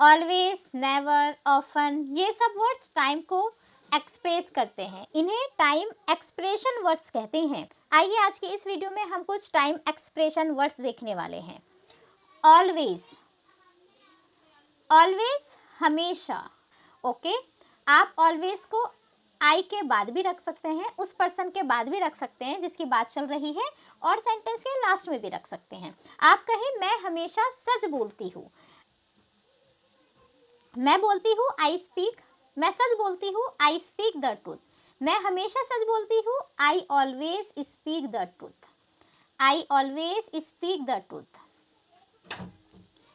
Always, never, often, ये सब words time को एक्सप्रेस करते हैं, इन्हें टाइम एक्सप्रेशन वर्ड्स कहते हैं। आइए आज की इस वीडियो में हम कुछ टाइम एक्सप्रेशन वर्ड्स देखने वाले हैं। ऑलवेज, ऑलवेज हमेशा। ओके, आप ऑलवेज को आई के बाद भी रख सकते हैं, उस पर्सन के बाद भी रख सकते हैं जिसकी बात चल रही है, और सेंटेंस के लास्ट में भी रख सकते हैं। आप कहें मैं हमेशा सच बोलती हूँ, मैं बोलती हूँ आई स्पीक, मैं सच बोलती हूँ आई स्पीक द ट्रूथ, मैं हमेशा सच बोलती हूँ I always speak the truth, I always speak the truth.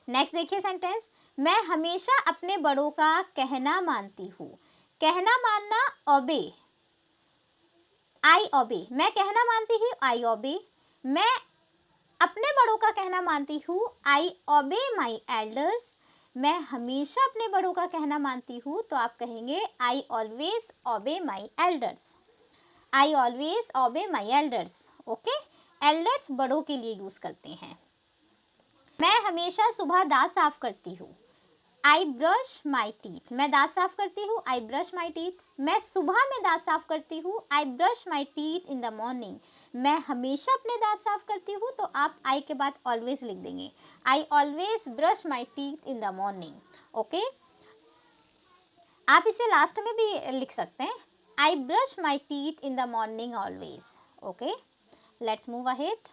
Next देखिए सेंटेंस, मैं हमेशा अपने बड़ों का कहना मानती हूँ, कहना मानना ओबे, आई ओबे, मैं कहना मानती हूँ आई ओबे, मैं अपने बड़ों का कहना मानती हूँ आई ओबे माई एल्डर्स, मैं हमेशा अपने बड़ों का कहना मानती हूँ तो आप कहेंगे आई ऑलवेज ओबे माई एल्डर्स, आई ऑलवेज ओबे माई एल्डर्स। ओके, एल्डर्स बड़ों के लिए यूज करते हैं। मैं हमेशा सुबह दांत साफ करती हूँ, आई ब्रश माई टीथ, मैं दांत साफ करती हूँ आई ब्रश माई टीथ, मैं सुबह में दांत साफ करती हूँ I brush my teeth in the morning, मैं हमेशा अपने दांत साफ करती हूँ तो आप आई के बाद ऑलवेज लिख देंगे, I always brush my teeth in the morning. Okay, आप इसे लास्ट में भी लिख सकते हैं, I brush my teeth in the morning always. Okay, let's move ahead.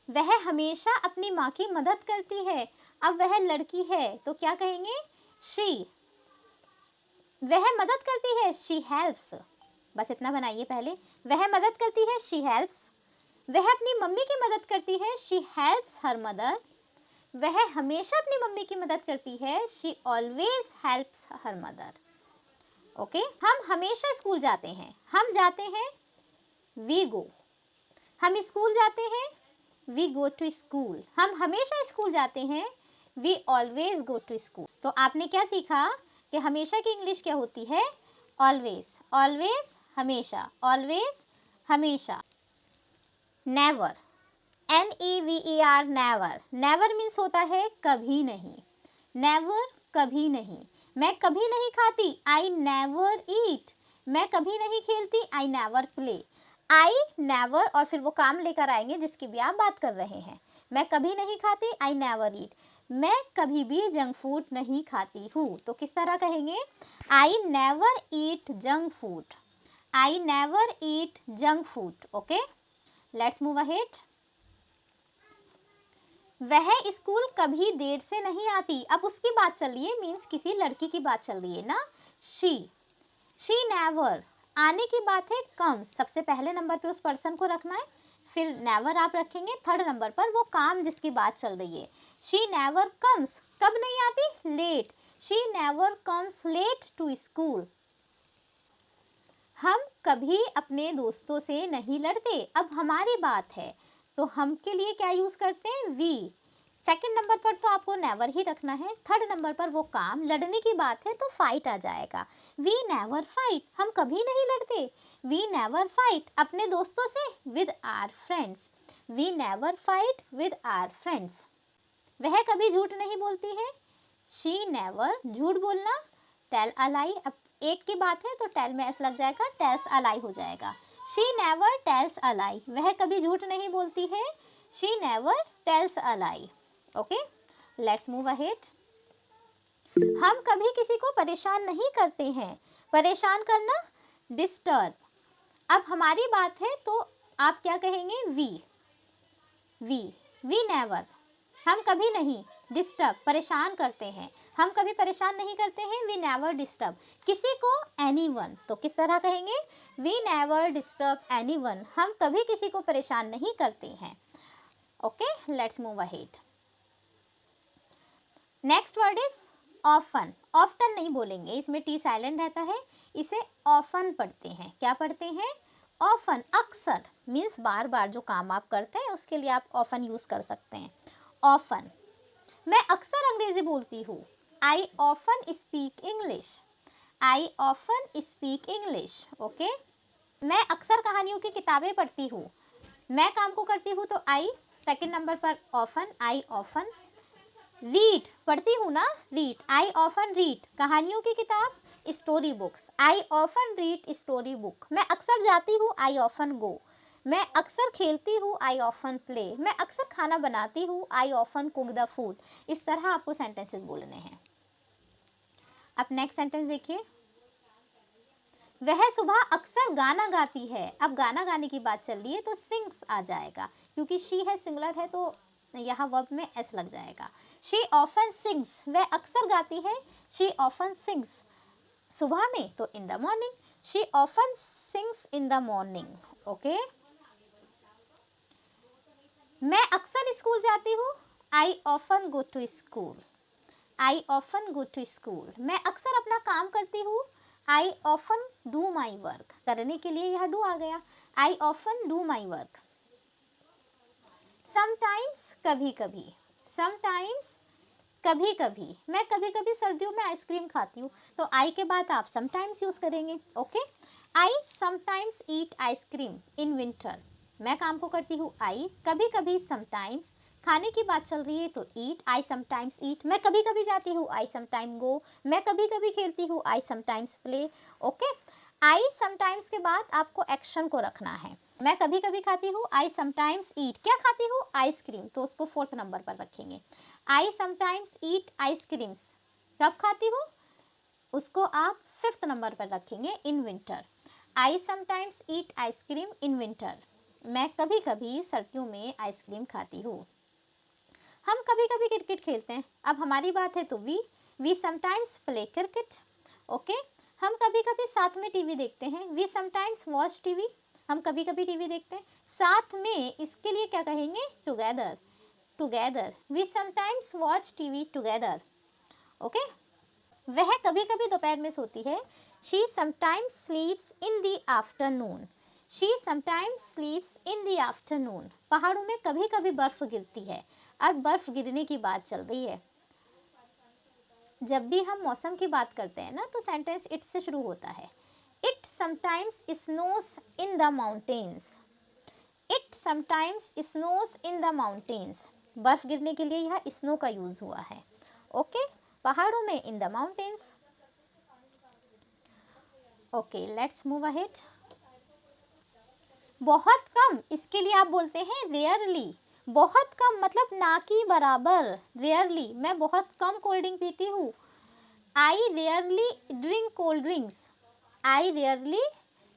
वह हमेशा अपनी माँ की मदद करती है, अब वह लड़की है तो क्या कहेंगे, शी, वह मदद करती है शी हेल्प्स, बस इतना बनाइए पहले, वह मदद करती है शी हेल्प्स, वह अपनी मम्मी की मदद करती है शी हेल्प्स हर मदर, वह हमेशा अपनी मम्मी की मदद करती है she always helps her mother. Okay, हम हमेशा स्कूल जाते हैं, हम जाते हैं वी गो, हम स्कूल जाते हैं वी गो टू स्कूल, हम हमेशा स्कूल जाते हैं we always go to school. तो आपने क्या सीखा कि हमेशा की इंग्लिश क्या होती है, ऑलवेज, ऑलवेज हमेशा, ऑलवेज हमेशा। Never, NEVER, never, never means होता है कभी नहीं, नेवर कभी नहीं, मैं कभी नहीं खाती आई नेवर ईट, मैं कभी नहीं खेलती I never play, I never और फिर वो काम लेकर आएंगे जिसकी भी आप बात कर रहे हैं, मैं कभी नहीं खाती आई नेवर ईट, मैं कभी भी जंक फूड नहीं खाती हूँ तो किस तरह कहेंगे, I never eat junk food, I never eat junk food. Okay, let's move ahead. वह स्कूल कभी देर से नहीं आती, अब उसकी बात चल रही है, मीन्स किसी लड़की की बात चल रही है ना, शी नेवर, आने की बात है कम, सबसे पहले नंबर पे उस पर्सन को रखना है, फिर नेवर आप रखेंगे थर्ड नंबर पर वो काम जिसकी बात चल रही है। शी नेवर कम्स, कब नहीं आती, late, she never comes late to school, हम कभी अपने दोस्तों से नहीं लड़ते, अब हमारी बात है तो हम के लिए क्या यूज करते हैं, वी, सेकंड नंबर पर तो आपको नेवर ही रखना है, थर्ड नंबर पर वो काम, लड़ने की बात है तो फाइट आ जाएगा, वी नेवर फाइट, हम कभी नहीं लड़ते, वी नेवर फाइट अपने दोस्तों से with our friends, we never fight with our friends. वह कभी झूठ नहीं बोलती है, शी नेवर, झूठ बोलना, टेल अ लाई, अब एक की बात है तो टेल में एस लग जाएगा, टेल्स अ लाई हो जाएगा, शी नेवर टेल्स अ लाई, वह कभी झूठ नहीं बोलती है, she never tells a lie. Okay, let's move ahead. हम कभी किसी को परेशान नहीं करते हैं, परेशान करना, डिस्टर्ब, अब हमारी बात है तो आप क्या कहेंगे, वी नेवर, हम कभी नहीं, डिस्टर्ब परेशान करते हैं, हम कभी परेशान नहीं करते हैं, वी नेवर डिस्टर्ब किसी को, एनीवन, तो किस तरह कहेंगे, वी नेवर डिस्टर्ब एनीवन, हम कभी किसी को परेशान नहीं करते हैं। Okay, let's move ahead. Next word is often, often नहीं बोलेंगे, इसमें टी साइलेंट रहता है, इसे ऑफन पढ़ते हैं, क्या पढ़ते हैं, ऑफन, अक्सर मीन्स बार बार जो काम आप करते हैं उसके लिए आप ऑफन यूज कर सकते हैं, ऑफन। मैं अक्सर अंग्रेजी बोलती हूँ, I often speak English, I often speak English. Okay, मैं अक्सर कहानियों की किताबें पढ़ती हूँ, मैं काम को करती हूँ तो आई, सेकंड नंबर पर ऑफन, आई ऑफन, रीड पढ़ती हूँ ना, रीड, आई ऑफन रीड कहानियों की किताब, story books, I often read story book. मैं अक्सर जाती हूँ, आई ऑफन गो। मैं अक्सर खेलती हूँ, आई ऑफन प्ले। मैं अक्सर खाना बनाती हूँ, I often cook the food. इस तरह आपको सेंटेंसेस बोलने हैं। अब नेक्स्ट सेंटेंस देखिए, वह सुबह अक्सर गाना गाती है। अब गाना गाने की बात चल रही है तो सिंग्स आ जाएगा, क्योंकि शी है, सिंगुलर है, तो यहाँ वर्ब में एस लग जाएगा। शी ऑफन सिंग्स, वह अक्सर गाती है, शी ऑफन सिंग्स। सुबह में तो in the morning, she often sings in the morning. Okay, मैं अक्सर स्कूल जाती हूँ, I often go to school. I often go to school. मैं अक्सर अपना काम करती हूँ, I often do my work. करने के लिए यह डू आ गया, I often do my work. Sometimes कभी कभी, समटाइम्स कभी कभी। मैं कभी कभी सर्दियों में आइसक्रीम खाती हूँ, तो आई के बाद आप समटाइम्स यूज़ करेंगे। Okay, I sometimes eat ice cream in winter. मैं काम को करती हूँ आई, कभी कभी समटाइम्स। खाने की बात चल रही है तो ईट, आई समटाइम्स ईट। मैं कभी कभी जाती हूँ, आई समटाइम गो। मैं कभी कभी खेलती हूँ, I sometimes play. Okay, I sometimes के बाद आपको एक्शन को रखना है। मैं कभी कभी खाती हूँ, आई समटाइम्स ईट। क्या खाती हूँ? आइसक्रीम, तो उसको 4th नंबर पर रखेंगे। I sometimes eat ice creams. कब खाती हूँ? उसको आप 5th नंबर पर रखेंगे, in winter. I sometimes eat ice cream in winter. मैं कभी कभी सर्दियों में आइसक्रीम खाती हूँ। हम कभी कभी क्रिकेट खेलते हैं। अब हमारी बात है तो we sometimes play cricket. Okay, हम कभी कभी साथ में टीवी देखते हैं, वी समटाइम्स वॉच टीवी। हम कभी कभी टीवी देखते हैं साथ में, इसके लिए क्या कहेंगे? Together, together. We sometimes watch TV together. Okay, वह कभी कभी दोपहर में सोती है, she sometimes sleeps in the afternoon. She sometimes sleeps in the afternoon. पहाड़ों में कभी कभी बर्फ गिरती है। अब बर्फ गिरने की बात चल रही है। जब भी हम मौसम की बात करते हैं ना, तो सेंटेंस इट से शुरू होता है। It sometimes snows in the mountains. It sometimes snows in the mountains. बर्फ गिरने के लिए यह स्नो का यूज हुआ है। ओके, पहाड़ों में, in the mountains. Okay, let's move ahead. बहुत कम, इसके लिए आप बोलते हैं रेयरली। बहुत कम मतलब ना की बराबर, रेयरली। मैं बहुत कम कोल्ड ड्रिंक पीती हूँ, आई रेयरली ड्रिंक कोल्ड ड्रिंक्स। आई रेयरली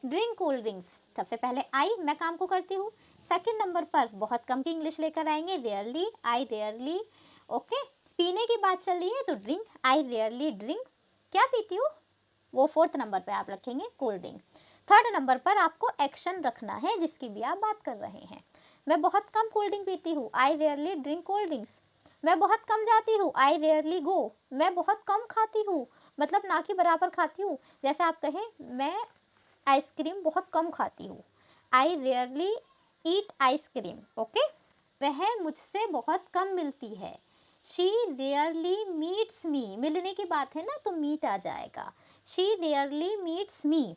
ड्रिंक कोल्ड ड्रिंक्स। सबसे पहले आई, मैं काम को करती हूँ। 2nd नंबर पर बहुत कम की इंग्लिश लेकर आएंगे, रेयरली, आई रेयरली। ओके, पीने की बात चल रही है तो ड्रिंक, आई रेयरली ड्रिंक। क्या पीती हूँ? वो 4th नंबर पे आप रखेंगे, कोल्ड ड्रिंक। 3rd नंबर पर आपको एक्शन रखना है, जिसकी भी आप बात कर रहे हैं। मैं बहुत कम कोल्ड ड्रिंक पीती हूँ, आई रेयरली ड्रिंक कोल्ड ड्रिंक्स। मैं बहुत कम जाती हूँ, आई रेयरली गो। मैं बहुत कम खाती हूँ, मतलब ना के बराबर खाती हूँ। जैसे आप कहें, मैं आइसक्रीम बहुत कम खाती हूँ, आई रेयरली ईट आइसक्रीम। ओके, वह मुझसे बहुत कम मिलती है, शी रेयरली मीट्स मी। मिलने की बात है ना, तो मीट आ जाएगा, शी रेयरली मीट्स मी।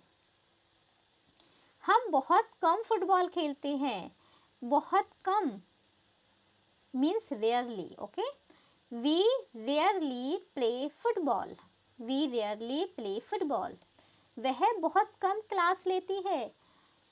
हम बहुत कम फुटबॉल खेलते हैं, बहुत कम means rarely. Okay, we rarely play football. We rarely play football. वह बहुत कम क्लास लेती है,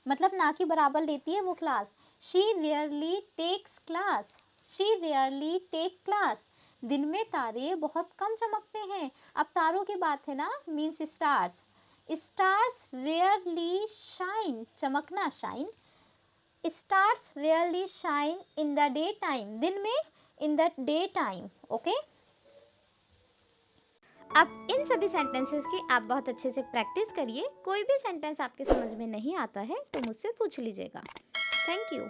मतलब ना के बराबर लेती है वो class, she rarely takes class. She rarely take class. दिन में तारे बहुत कम चमकते हैं। अब तारों की बात है ना, means stars. Stars rarely shine, चमकना, shine. Stars rarely shine in the day time, दिन में, in the day time. Okay, अब इन सभी सेंटेंसेस की आप बहुत अच्छे से प्रैक्टिस करिए। कोई भी सेंटेंस आपके समझ में नहीं आता है तो मुझसे पूछ लीजिएगा। Thank you.